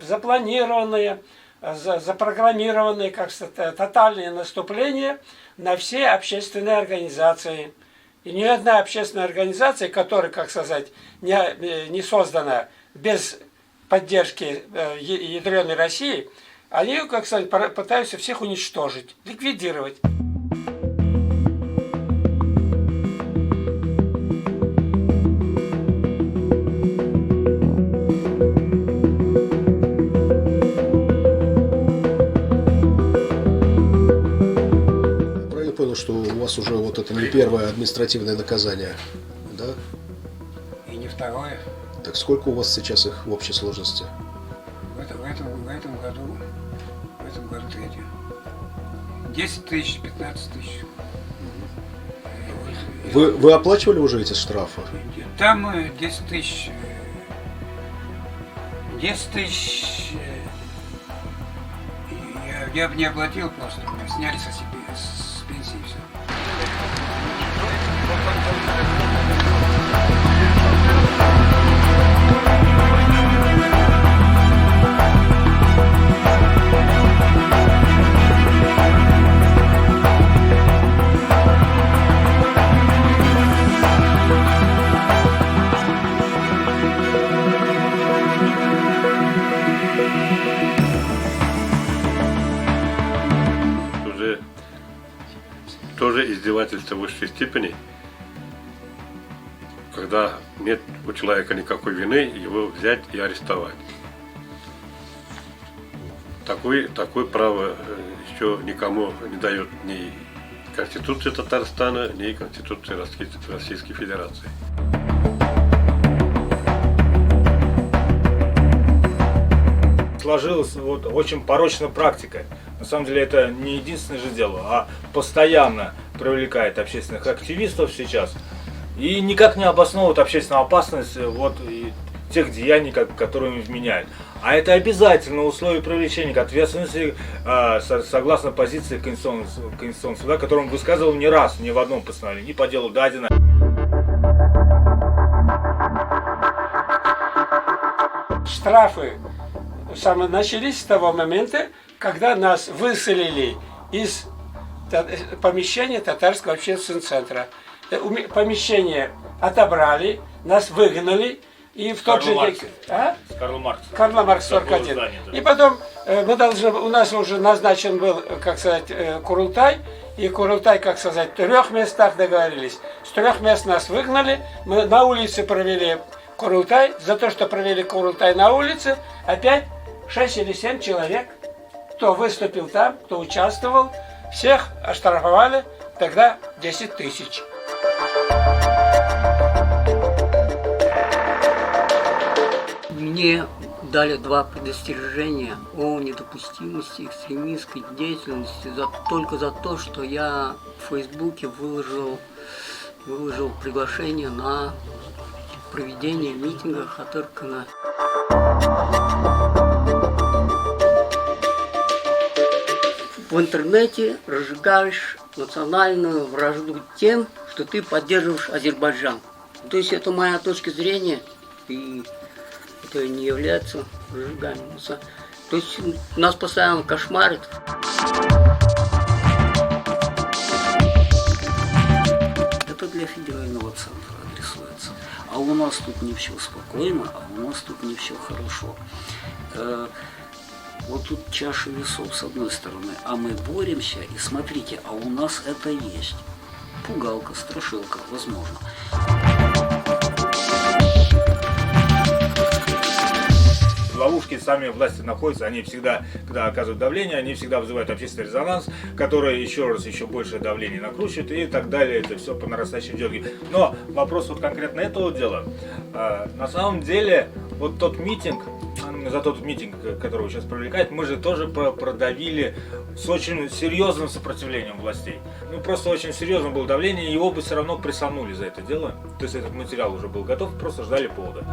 запланированное, запрограммированное, как сказать, тотальное наступление на все общественные организации. И ни одна общественная организация, которая, как сказать, не создана без поддержки ядреной России, они, как сказать, пытаются всех уничтожить, ликвидировать. Что у вас уже вот это не первое административное наказание, да? И не второе. Так сколько у вас сейчас их в общей сложности? В этом году третье. 10 тысяч, 15 тысяч. Вы оплачивали уже эти штрафы? Там 10 тысяч. 10 тысяч я бы не оплатил просто. Сняли со себя. Пенсии все. Тоже издевательство высшей степени, когда нет у человека никакой вины, его взять и арестовать. Такое право еще никому не дает ни Конституция Татарстана, ни Конституция Российской Федерации. Сложилась вот очень порочная практика. На самом деле это не единственное же дело, а постоянно привлекает общественных активистов сейчас и никак не обосновывает общественную опасность вот, и тех деяний, которые им вменяют. А это обязательное условие привлечения к ответственности согласно позиции Конституционного суда, которую он высказывал не раз, ни в одном постановлении, ни по делу Дадина. Штрафы начались с того момента, когда нас выселили из помещения Татарского общественного центра. Помещение отобрали, нас выгнали, и в тот же день... Карла Маркса 41. И потом у нас уже назначен был, как сказать, Курултай, и Курултай, как сказать, в 3 местах договорились. С 3 мест нас выгнали, мы на улице провели Курултай, за то, что провели Курултай на улице, опять 6 или 7 человек, кто выступил там, кто участвовал, всех оштрафовали, тогда 10 тысяч. Мне дали 2 предостережения о недопустимости экстремистской деятельности только за то, что я в Фейсбуке выложил приглашение на проведение митинга Хатыркана. В интернете разжигаешь национальную вражду тем, что ты поддерживаешь Азербайджан. То есть это моя точка зрения, и это не является разжиганием. То есть нас постоянно кошмарят. Это для федерального центра адресуется. А у нас тут не все спокойно, а у нас тут не все хорошо. Вот тут чаша весов с одной стороны, а мы боремся, и смотрите, а у нас это есть. Пугалка, страшилка, возможно. В ловушке сами власти находятся, они всегда, когда оказывают давление, они всегда вызывают общественный резонанс, который еще больше давление накручивает и так далее, это все по нарастающей идет. Но вопрос вот конкретно этого дела, на самом деле, вот тот митинг, который вы сейчас привлекаете, мы же тоже продавили с очень серьезным сопротивлением властей. Ну, просто очень серьезно было давление, его бы все равно прессанули за это дело. То есть этот материал уже был готов, просто ждали повода.